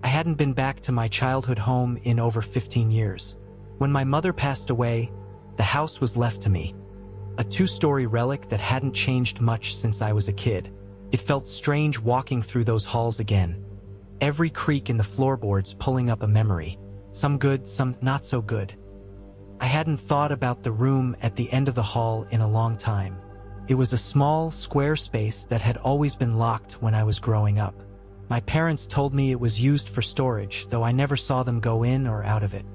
hadn't been back to my childhood home in over 15 years. When my mother passed away, the house was left to me. A two-story relic that hadn't changed much since I was a kid. It felt strange walking through those halls again. Every creak in the floorboards pulling up a memory. Some good, some not so good. I hadn't thought about the room at the end of the hall in a long time. It was a small, square space that had always been locked when I was growing up. My parents told me it was used for storage, though I never saw them go in or out of it.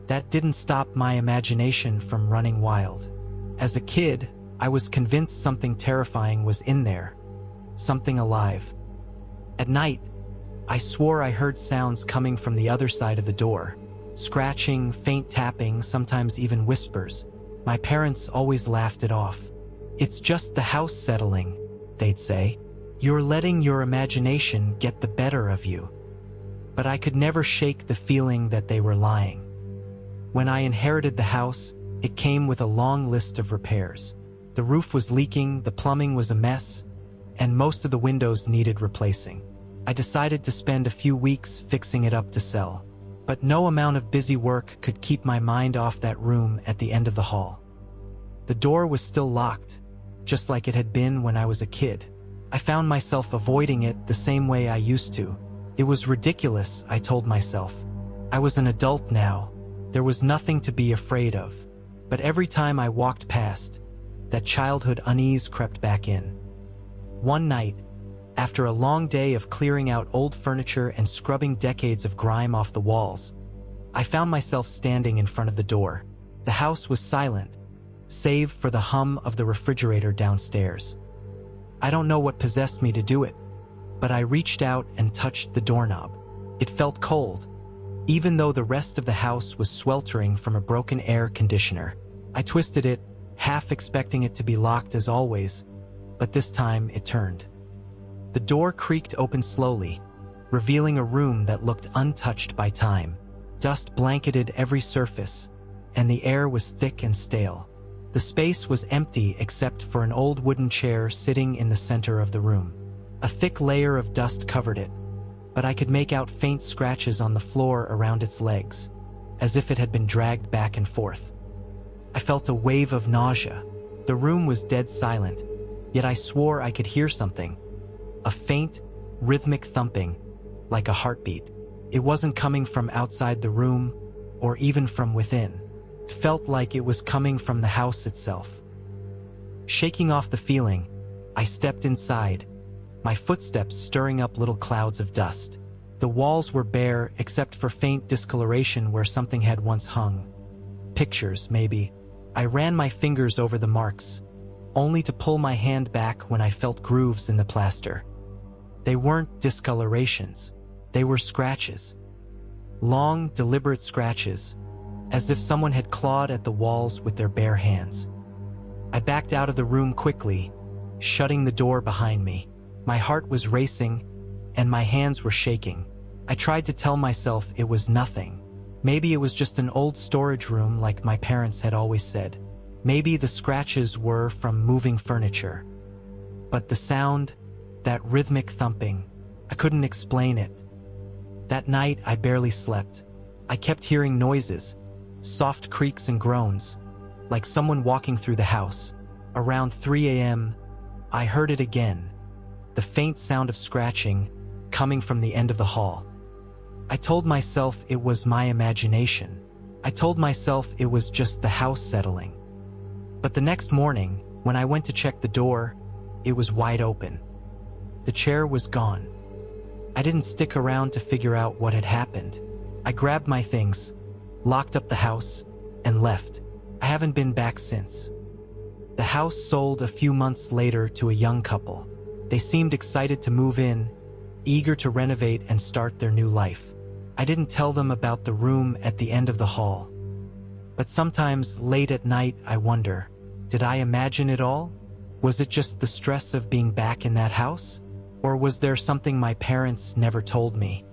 That didn't stop my imagination from running wild. As a kid, I was convinced something terrifying was in there. Something alive. At night, I swore I heard sounds coming from the other side of the door. Scratching, faint tapping, sometimes even whispers. My parents always laughed it off. "It's just the house settling," they'd say. "You're letting your imagination get the better of you." But I could never shake the feeling that they were lying. When I inherited the house, it came with a long list of repairs. The roof was leaking, the plumbing was a mess, and most of the windows needed replacing. I decided to spend a few weeks fixing it up to sell. But no amount of busy work could keep my mind off that room at the end of the hall. The door was still locked, just like it had been when I was a kid. I found myself avoiding it the same way I used to. It was ridiculous, I told myself. I was an adult now. There was nothing to be afraid of. But every time I walked past, that childhood unease crept back in. One night, after a long day of clearing out old furniture and scrubbing decades of grime off the walls, I found myself standing in front of the door. The house was silent, save for the hum of the refrigerator downstairs. I don't know what possessed me to do it, but I reached out and touched the doorknob. It felt cold, even though the rest of the house was sweltering from a broken air conditioner. I twisted it, half expecting it to be locked as always, but this time it turned. The door creaked open slowly, revealing a room that looked untouched by time. Dust blanketed every surface, and the air was thick and stale. The space was empty except for an old wooden chair sitting in the center of the room. A thick layer of dust covered it, but I could make out faint scratches on the floor around its legs, as if it had been dragged back and forth. I felt a wave of nausea. The room was dead silent, yet I swore I could hear something. A faint, rhythmic thumping, like a heartbeat. It wasn't coming from outside the room, or even from within. It felt like it was coming from the house itself. Shaking off the feeling, I stepped inside, my footsteps stirring up little clouds of dust. The walls were bare except for faint discoloration where something had once hung. Pictures, maybe. I ran my fingers over the marks, only to pull my hand back when I felt grooves in the plaster. They weren't discolorations, they were scratches. Long, deliberate scratches, as if someone had clawed at the walls with their bare hands. I backed out of the room quickly, shutting the door behind me. My heart was racing, and my hands were shaking. I tried to tell myself it was nothing. Maybe it was just an old storage room like my parents had always said. Maybe the scratches were from moving furniture. But the sound, that rhythmic thumping, I couldn't explain it. That night, I barely slept. I kept hearing noises, soft creaks and groans, like someone walking through the house. Around 3 a.m., I heard it again, the faint sound of scratching coming from the end of the hall. I told myself it was my imagination. I told myself it was just the house settling. But the next morning, when I went to check the door, it was wide open. The chair was gone. I didn't stick around to figure out what had happened. I grabbed my things, locked up the house, and left. I haven't been back since. The house sold a few months later to a young couple. They seemed excited to move in, eager to renovate and start their new life. I didn't tell them about the room at the end of the hall. But sometimes, late at night, I wonder, did I imagine it all? Was it just the stress of being back in that house? Or was there something my parents never told me?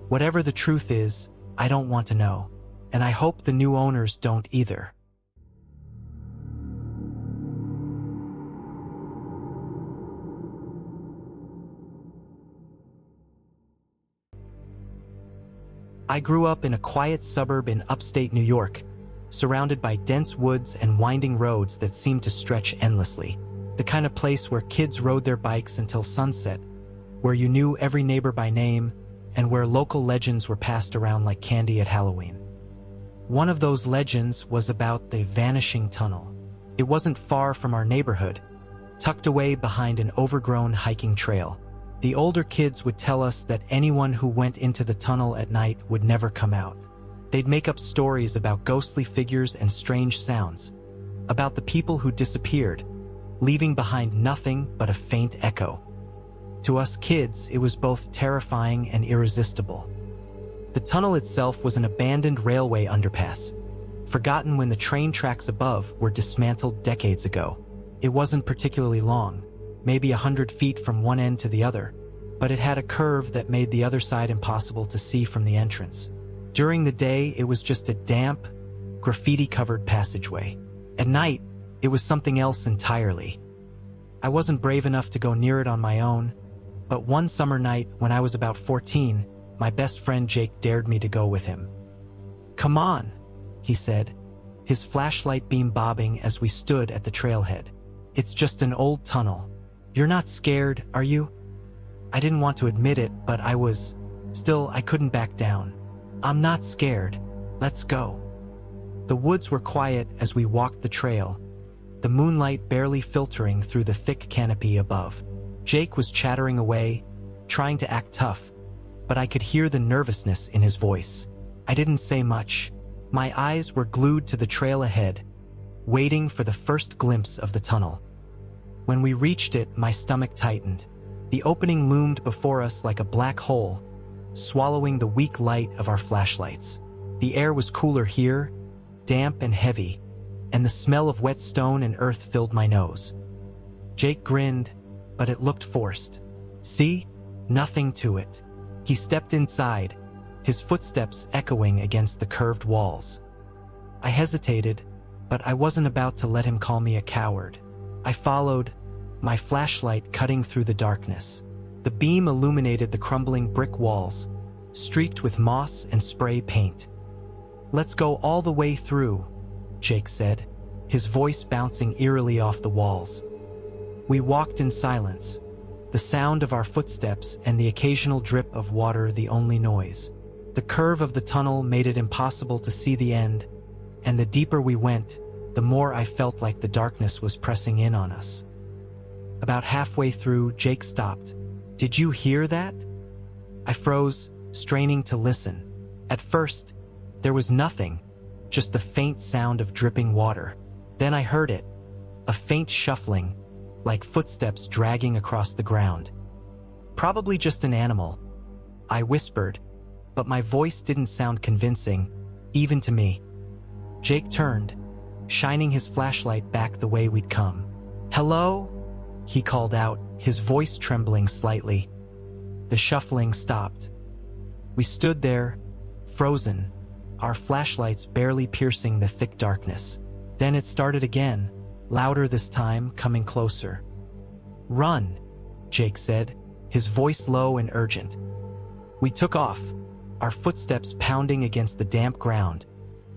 Whatever the truth is, I don't want to know. And I hope the new owners don't either. I grew up in a quiet suburb in upstate New York, surrounded by dense woods and winding roads that seemed to stretch endlessly. The kind of place where kids rode their bikes until sunset, where you knew every neighbor by name, and where local legends were passed around like candy at Halloween. One of those legends was about the vanishing tunnel. It wasn't far from our neighborhood, tucked away behind an overgrown hiking trail. The older kids would tell us that anyone who went into the tunnel at night would never come out. They'd make up stories about ghostly figures and strange sounds, about the people who disappeared, leaving behind nothing but a faint echo. To us kids, it was both terrifying and irresistible. The tunnel itself was an abandoned railway underpass, forgotten when the train tracks above were dismantled decades ago. It wasn't particularly long, maybe 100 feet from one end to the other, but it had a curve that made the other side impossible to see from the entrance. During the day, it was just a damp, graffiti-covered passageway. At night, it was something else entirely. I wasn't brave enough to go near it on my own, but one summer night when I was about 14, my best friend Jake dared me to go with him. "Come on," he said, his flashlight beam bobbing as we stood at the trailhead. "It's just an old tunnel. You're not scared, are you?" I didn't want to admit it, but I was. Still, I couldn't back down. "I'm not scared. Let's go." The woods were quiet as we walked the trail, the moonlight barely filtering through the thick canopy above. Jake was chattering away, trying to act tough, but I could hear the nervousness in his voice. I didn't say much. My eyes were glued to the trail ahead, waiting for the first glimpse of the tunnel. When we reached it, my stomach tightened. The opening loomed before us like a black hole, swallowing the weak light of our flashlights. The air was cooler here, damp and heavy, and the smell of wet stone and earth filled my nose. Jake grinned, but it looked forced. "See? Nothing to it." He stepped inside, his footsteps echoing against the curved walls. I hesitated, but I wasn't about to let him call me a coward. I followed, my flashlight cutting through the darkness. The beam illuminated the crumbling brick walls, streaked with moss and spray paint. "Let's go all the way through," Jake said, his voice bouncing eerily off the walls. We walked in silence, the sound of our footsteps and the occasional drip of water the only noise. The curve of the tunnel made it impossible to see the end, and the deeper we went, the more I felt like the darkness was pressing in on us. About halfway through, Jake stopped. "Did you hear that?" I froze, straining to listen. At first, there was nothing, just the faint sound of dripping water. Then I heard it, a faint shuffling, like footsteps dragging across the ground. "Probably just an animal," I whispered, but my voice didn't sound convincing, even to me. Jake turned, shining his flashlight back the way we'd come. "Hello?" he called out, his voice trembling slightly. The shuffling stopped. We stood there, frozen, our flashlights barely piercing the thick darkness. Then it started again, louder this time, coming closer. "Run," Jake said, his voice low and urgent. We took off, our footsteps pounding against the damp ground,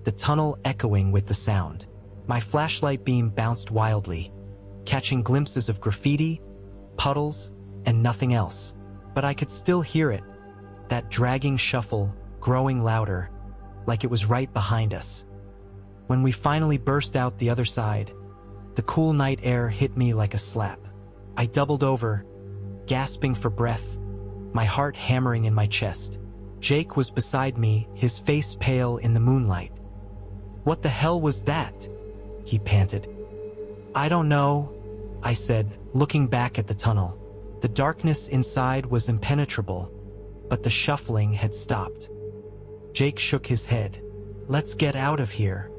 the tunnel echoing with the sound. My flashlight beam bounced wildly, catching glimpses of graffiti, puddles, and nothing else. But I could still hear it, that dragging shuffle, growing louder, like it was right behind us. When we finally burst out the other side, the cool night air hit me like a slap. I doubled over, gasping for breath, my heart hammering in my chest. Jake was beside me, his face pale in the moonlight. "What the hell was that?" he panted. "I don't know," I said, looking back at the tunnel. The darkness inside was impenetrable, but the shuffling had stopped. Jake shook his head. "Let's get out of here."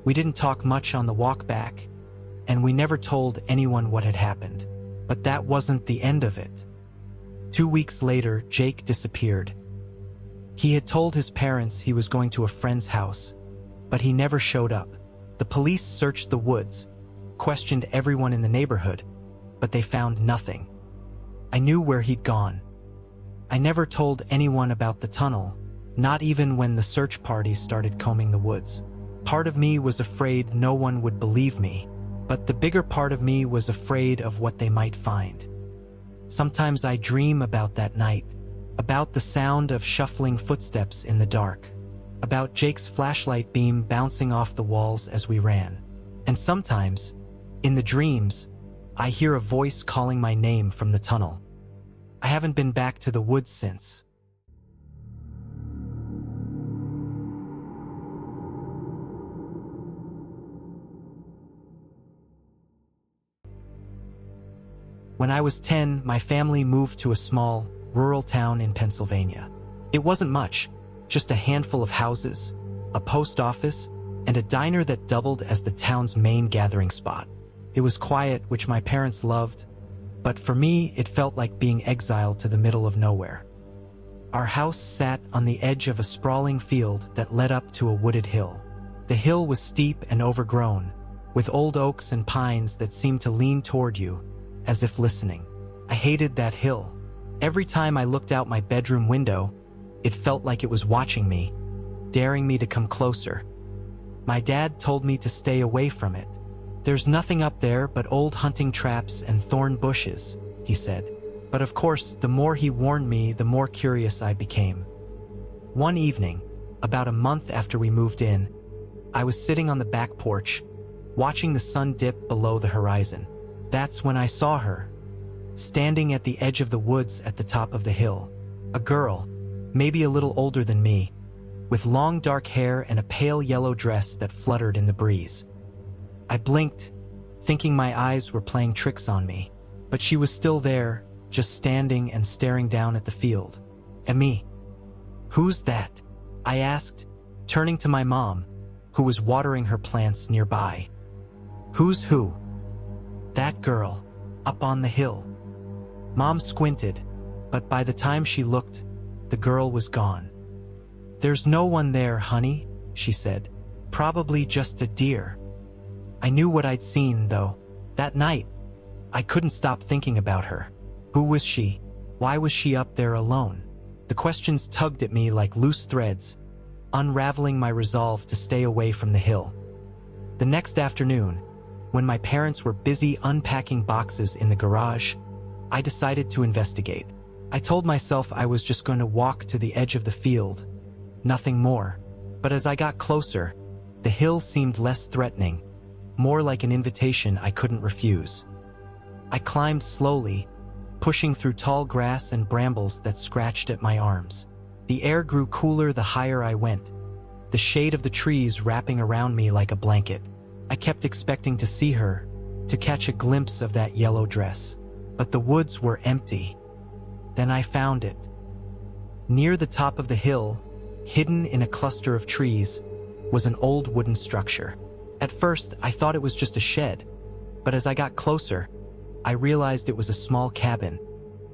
We didn't talk much on the walk back, and we never told anyone what had happened. But that wasn't the end of it. 2 weeks later, Jake disappeared. He had told his parents he was going to a friend's house, but he never showed up. The police searched the woods, questioned everyone in the neighborhood, but they found nothing. I knew where he'd gone. I never told anyone about the tunnel, not even when the search parties started combing the woods. Part of me was afraid no one would believe me, but the bigger part of me was afraid of what they might find. Sometimes I dream about that night, about the sound of shuffling footsteps in the dark, about Jake's flashlight beam bouncing off the walls as we ran. And sometimes, in the dreams, I hear a voice calling my name from the tunnel. I haven't been back to the woods since. When I was 10, my family moved to a small, rural town in Pennsylvania. It wasn't much, just a handful of houses, a post office, and a diner that doubled as the town's main gathering spot. It was quiet, which my parents loved, but for me, it felt like being exiled to the middle of nowhere. Our house sat on the edge of a sprawling field that led up to a wooded hill. The hill was steep and overgrown, with old oaks and pines that seemed to lean toward you, as if listening. I hated that hill. Every time I looked out my bedroom window, it felt like it was watching me, daring me to come closer. My dad told me to stay away from it. "There's nothing up there but old hunting traps and thorn bushes," he said. But of course, the more he warned me, the more curious I became. One evening, about a month after we moved in, I was sitting on the back porch, watching the sun dip below the horizon. That's when I saw her, standing at the edge of the woods at the top of the hill. A girl, maybe a little older than me, with long dark hair and a pale yellow dress that fluttered in the breeze. I blinked, thinking my eyes were playing tricks on me, but she was still there, just standing and staring down at the field. At me. "Who's that?" I asked, turning to my mom, who was watering her plants nearby. "Who's who?" "That girl, up on the hill." Mom squinted, but by the time she looked, the girl was gone. "There's no one there, honey," she said. "Probably just a deer." I knew what I'd seen, though. That night, I couldn't stop thinking about her. Who was she? Why was she up there alone? The questions tugged at me like loose threads, unraveling my resolve to stay away from the hill. The next afternoon, when my parents were busy unpacking boxes in the garage, I decided to investigate. I told myself I was just going to walk to the edge of the field, nothing more. But as I got closer, the hill seemed less threatening, more like an invitation I couldn't refuse. I climbed slowly, pushing through tall grass and brambles that scratched at my arms. The air grew cooler the higher I went, the shade of the trees wrapping around me like a blanket. I kept expecting to see her, to catch a glimpse of that yellow dress. But the woods were empty. Then I found it. Near the top of the hill, hidden in a cluster of trees, was an old wooden structure. At first, I thought it was just a shed, but as I got closer, I realized it was a small cabin,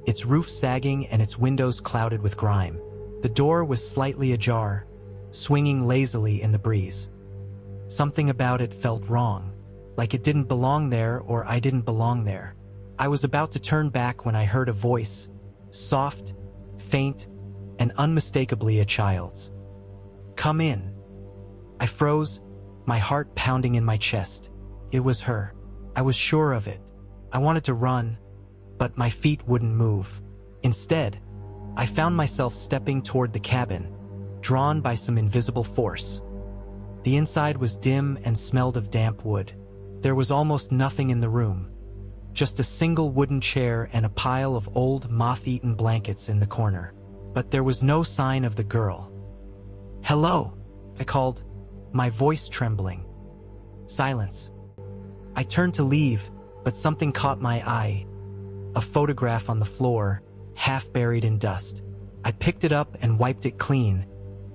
its roof sagging and its windows clouded with grime. The door was slightly ajar, swinging lazily in the breeze. Something about it felt wrong, like it didn't belong there or I didn't belong there. I was about to turn back when I heard a voice, soft, faint, and unmistakably a child's. "Come in." I froze, my heart pounding in my chest. It was her. I was sure of it. I wanted to run, but my feet wouldn't move. Instead, I found myself stepping toward the cabin, drawn by some invisible force. The inside was dim and smelled of damp wood. There was almost nothing in the room, just a single wooden chair and a pile of old, moth-eaten blankets in the corner. But there was no sign of the girl. "Hello," I called, my voice trembling. Silence. I turned to leave, but something caught my eye. A photograph on the floor, half buried in dust. I picked it up and wiped it clean,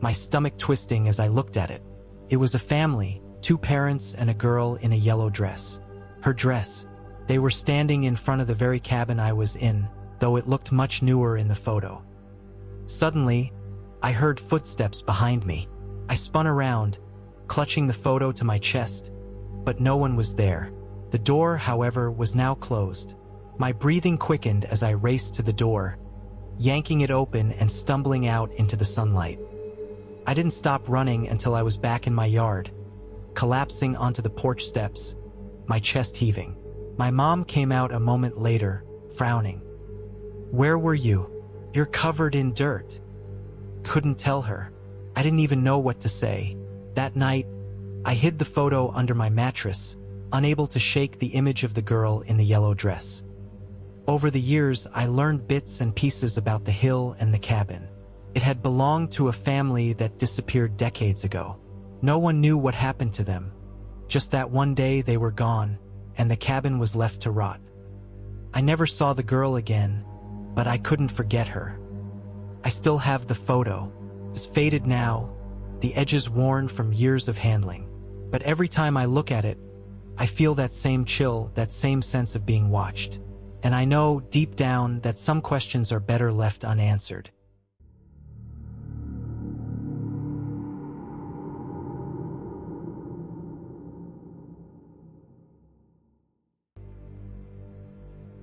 my stomach twisting as I looked at it. It was a family, 2 parents and a girl in a yellow dress. Her dress. They were standing in front of the very cabin I was in, though it looked much newer in the photo. Suddenly, I heard footsteps behind me. I spun around, clutching the photo to my chest, but no one was there. The door, however, was now closed. My breathing quickened as I raced to the door, yanking it open and stumbling out into the sunlight. I didn't stop running until I was back in my yard, collapsing onto the porch steps, my chest heaving. My mom came out a moment later, frowning. "Where were you? You're covered in dirt." Couldn't tell her. I didn't even know what to say. That night, I hid the photo under my mattress, unable to shake the image of the girl in the yellow dress. Over the years, I learned bits and pieces about the hill and the cabin. It had belonged to a family that disappeared decades ago. No one knew what happened to them. Just that one day they were gone, and the cabin was left to rot. I never saw the girl again, but I couldn't forget her. I still have the photo. It's faded now, the edges worn from years of handling. But every time I look at it, I feel that same chill, that same sense of being watched. And I know, deep down, that some questions are better left unanswered.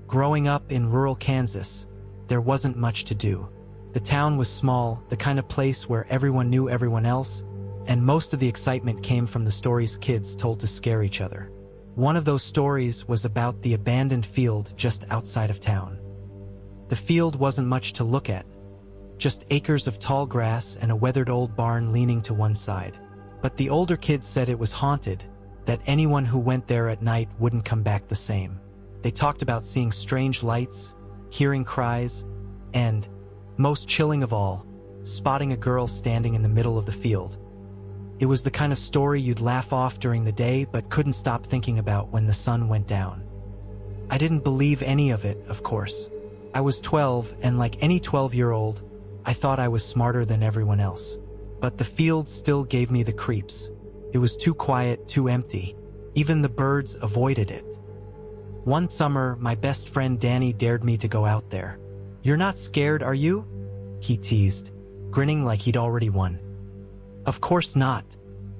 Growing up in rural Kansas, there wasn't much to do. The town was small, the kind of place where everyone knew everyone else, and most of the excitement came from the stories kids told to scare each other. One of those stories was about the abandoned field just outside of town. The field wasn't much to look at, just acres of tall grass and a weathered old barn leaning to one side. But the older kids said it was haunted, that anyone who went there at night wouldn't come back the same. They talked about seeing strange lights, hearing cries, and, most chilling of all, spotting a girl standing in the middle of the field. It was the kind of story you'd laugh off during the day but couldn't stop thinking about when the sun went down. I didn't believe any of it, of course. I was 12, and like any 12-year-old, I thought I was smarter than everyone else. But the field still gave me the creeps. It was too quiet, too empty. Even the birds avoided it. One summer, my best friend Danny dared me to go out there. "You're not scared, are you?" he teased, grinning like he'd already won. "Of course not,"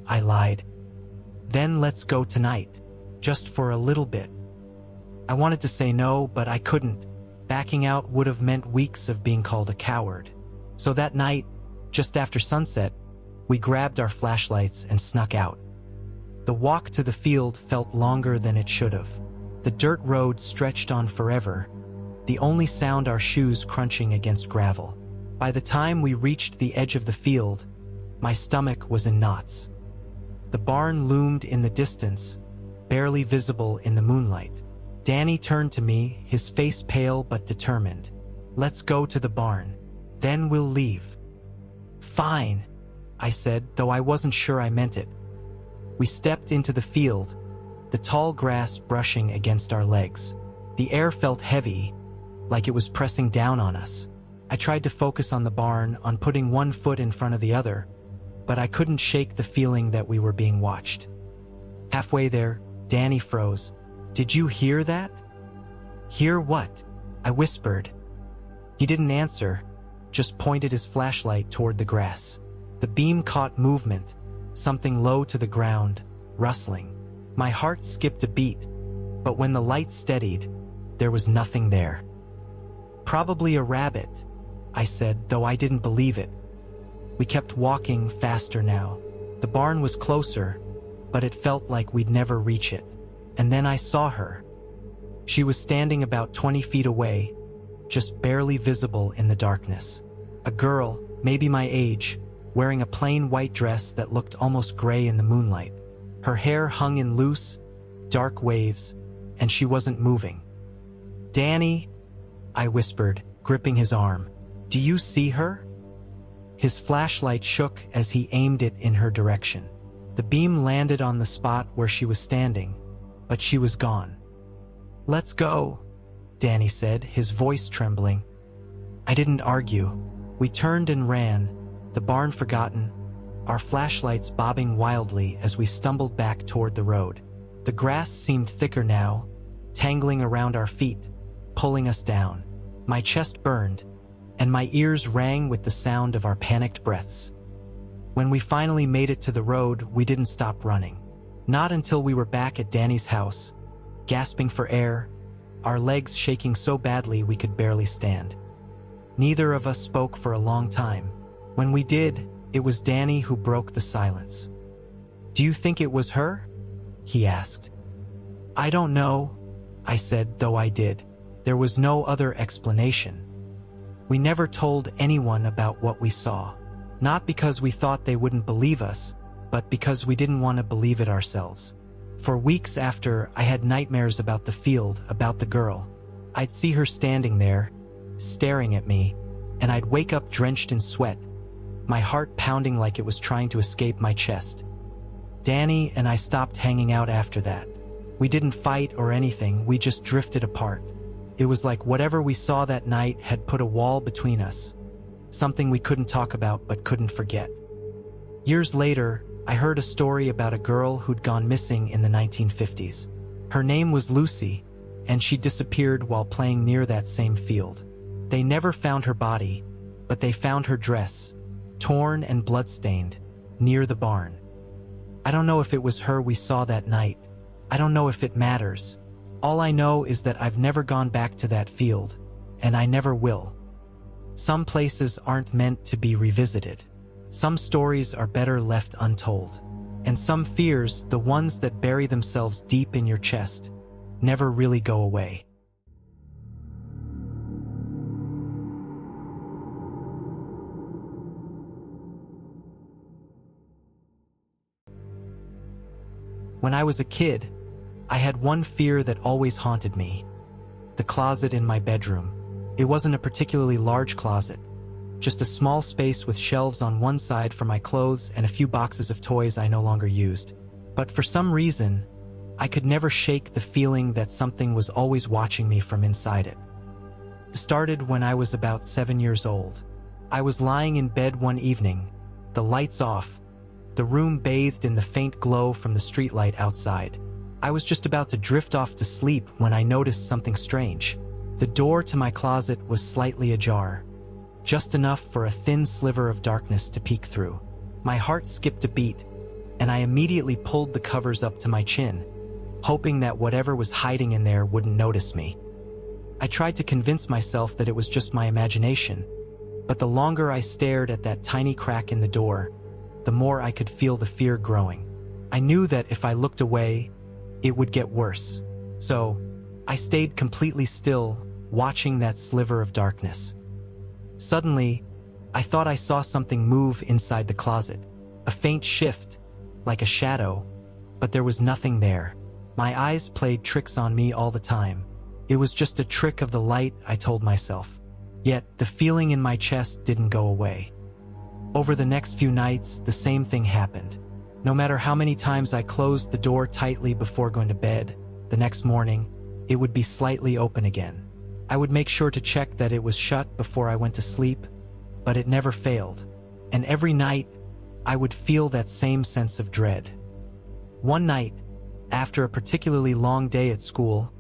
I lied. "Then let's go tonight, just for a little bit." I wanted to say no, but I couldn't. Backing out would have meant weeks of being called a coward. So that night, just after sunset, we grabbed our flashlights and snuck out. The walk to the field felt longer than it should have. The dirt road stretched on forever, the only sound our shoes crunching against gravel. By the time we reached the edge of the field, my stomach was in knots. The barn loomed in the distance, barely visible in the moonlight. Danny turned to me, his face pale but determined. "Let's go to the barn. Then we'll leave." "Fine," I said, though I wasn't sure I meant it. We stepped into the field, the tall grass brushing against our legs. The air felt heavy, like it was pressing down on us. I tried to focus on the barn, on putting one foot in front of the other, but I couldn't shake the feeling that we were being watched. Halfway there, Danny froze. "Did you hear that?" "Hear what?" I whispered. He didn't answer, just pointed his flashlight toward the grass. The beam caught movement, something low to the ground, rustling. My heart skipped a beat, but when the light steadied, there was nothing there. "Probably a rabbit," I said, though I didn't believe it. We kept walking faster now. The barn was closer, but it felt like we'd never reach it. And then I saw her. She was standing about 20 feet away, just barely visible in the darkness. A girl, maybe my age, wearing a plain white dress that looked almost gray in the moonlight. Her hair hung in loose, dark waves, and she wasn't moving. "Danny," I whispered, gripping his arm. "Do you see her?" His flashlight shook as he aimed it in her direction. The beam landed on the spot where she was standing, but she was gone. "Let's go," Danny said, his voice trembling. I didn't argue. We turned and ran, the barn forgotten, our flashlights bobbing wildly as we stumbled back toward the road. The grass seemed thicker now, tangling around our feet, pulling us down. My chest burned, and my ears rang with the sound of our panicked breaths. When we finally made it to the road, we didn't stop running. Not until we were back at Danny's house, gasping for air, our legs shaking so badly we could barely stand. Neither of us spoke for a long time. When we did, It was Danny who broke the silence. "Do you think it was her?" he asked. "I don't know," I said, though I did. There was no other explanation. We never told anyone about what we saw. Not because we thought they wouldn't believe us, but because we didn't want to believe it ourselves. For weeks after, I had nightmares about the field, about the girl. I'd see her standing there, staring at me, and I'd wake up drenched in sweat, my heart pounding like it was trying to escape my chest. Danny and I stopped hanging out after that. We didn't fight or anything, we just drifted apart. It was like whatever we saw that night had put a wall between us, something we couldn't talk about but couldn't forget. Years later, I heard a story about a girl who'd gone missing in the 1950s. Her name was Lucy, and she disappeared while playing near that same field. They never found her body, but they found her dress, torn and bloodstained, near the barn. I don't know if it was her we saw that night. I don't know if it matters. All I know is that I've never gone back to that field, and I never will. Some places aren't meant to be revisited. Some stories are better left untold. And some fears, the ones that bury themselves deep in your chest, never really go away. When I was a kid, I had one fear that always haunted me: the closet in my bedroom. It wasn't a particularly large closet, just a small space with shelves on one side for my clothes and a few boxes of toys I no longer used. But for some reason, I could never shake the feeling that something was always watching me from inside it. It started when I was about 7 years old. I was lying in bed one evening, the lights off, the room bathed in the faint glow from the streetlight outside. I was just about to drift off to sleep when I noticed something strange. The door to my closet was slightly ajar, just enough for a thin sliver of darkness to peek through. My heart skipped a beat, and I immediately pulled the covers up to my chin, hoping that whatever was hiding in there wouldn't notice me. I tried to convince myself that it was just my imagination, but the longer I stared at that tiny crack in the door, the more I could feel the fear growing. I knew that if I looked away, it would get worse. So, I stayed completely still, watching that sliver of darkness. Suddenly, I thought I saw something move inside the closet. A faint shift, like a shadow, but there was nothing there. My eyes played tricks on me all the time. It was just a trick of the light, I told myself. Yet, the feeling in my chest didn't go away. Over the next few nights, the same thing happened. No matter how many times I closed the door tightly before going to bed, the next morning, it would be slightly open again. I would make sure to check that it was shut before I went to sleep, but it never failed. And every night, I would feel that same sense of dread. One night, after a particularly long day at school,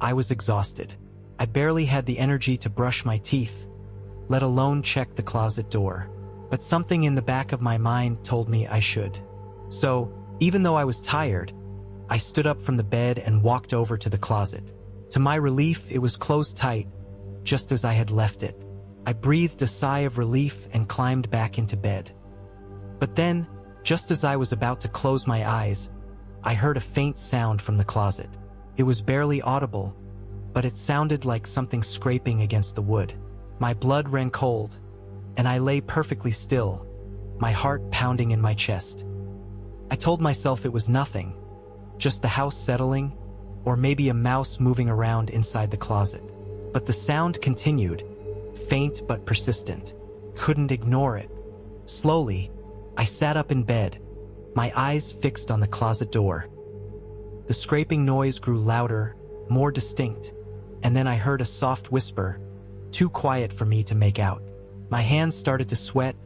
I was exhausted. I barely had the energy to brush my teeth, let alone check the closet door. But something in the back of my mind told me I should. So, even though I was tired, I stood up from the bed and walked over to the closet. To my relief, it was closed tight, just as I had left it. I breathed a sigh of relief and climbed back into bed. But then, just as I was about to close my eyes, I heard a faint sound from the closet. It was barely audible, but it sounded like something scraping against the wood. My blood ran cold, and I lay perfectly still, my heart pounding in my chest. I told myself it was nothing, just the house settling, or maybe a mouse moving around inside the closet. But the sound continued, faint but persistent. Couldn't ignore it. Slowly, I sat up in bed, my eyes fixed on the closet door. The scraping noise grew louder, more distinct, and then I heard a soft whisper, too quiet for me to make out. My hands started to sweat,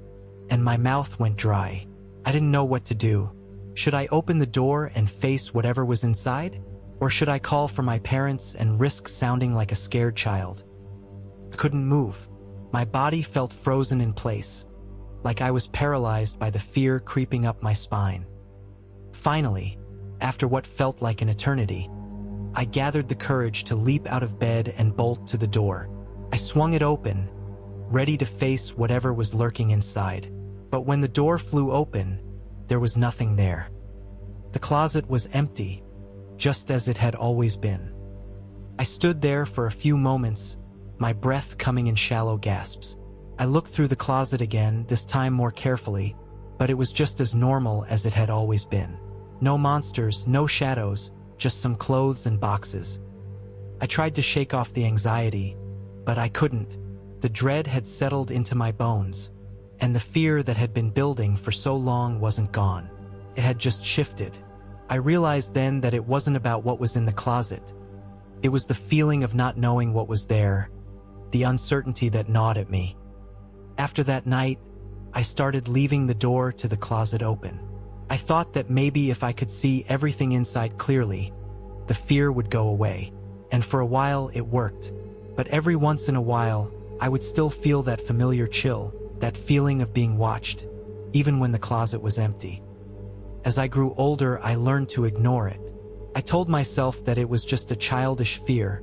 and my mouth went dry. I didn't know what to do. Should I open the door and face whatever was inside? Or should I call for my parents and risk sounding like a scared child? I couldn't move. My body felt frozen in place, like I was paralyzed by the fear creeping up my spine. Finally, after what felt like an eternity, I gathered the courage to leap out of bed and bolt to the door. I swung it open, ready to face whatever was lurking inside. But when the door flew open, there was nothing there. The closet was empty, just as it had always been. I stood there for a few moments, my breath coming in shallow gasps. I looked through the closet again, this time more carefully, but it was just as normal as it had always been. No monsters, no shadows, just some clothes and boxes. I tried to shake off the anxiety, but I couldn't. The dread had settled into my bones, and the fear that had been building for so long wasn't gone. It had just shifted. I realized then that it wasn't about what was in the closet. It was the feeling of not knowing what was there, the uncertainty that gnawed at me. After that night, I started leaving the door to the closet open. I thought that maybe if I could see everything inside clearly, the fear would go away. And for a while it worked. But every once in a while, I would still feel that familiar chill, that feeling of being watched, even when the closet was empty. As I grew older, I learned to ignore it. I told myself that it was just a childish fear,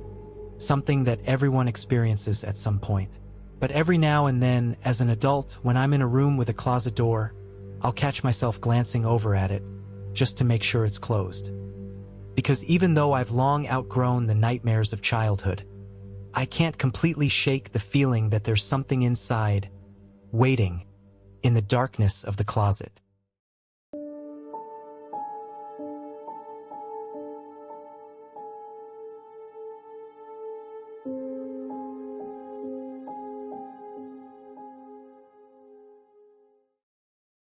something that everyone experiences at some point. But every now and then, as an adult, when I'm in a room with a closet door, I'll catch myself glancing over at it, just to make sure it's closed. Because even though I've long outgrown the nightmares of childhood, I can't completely shake the feeling that there's something inside, waiting, in the darkness of the closet.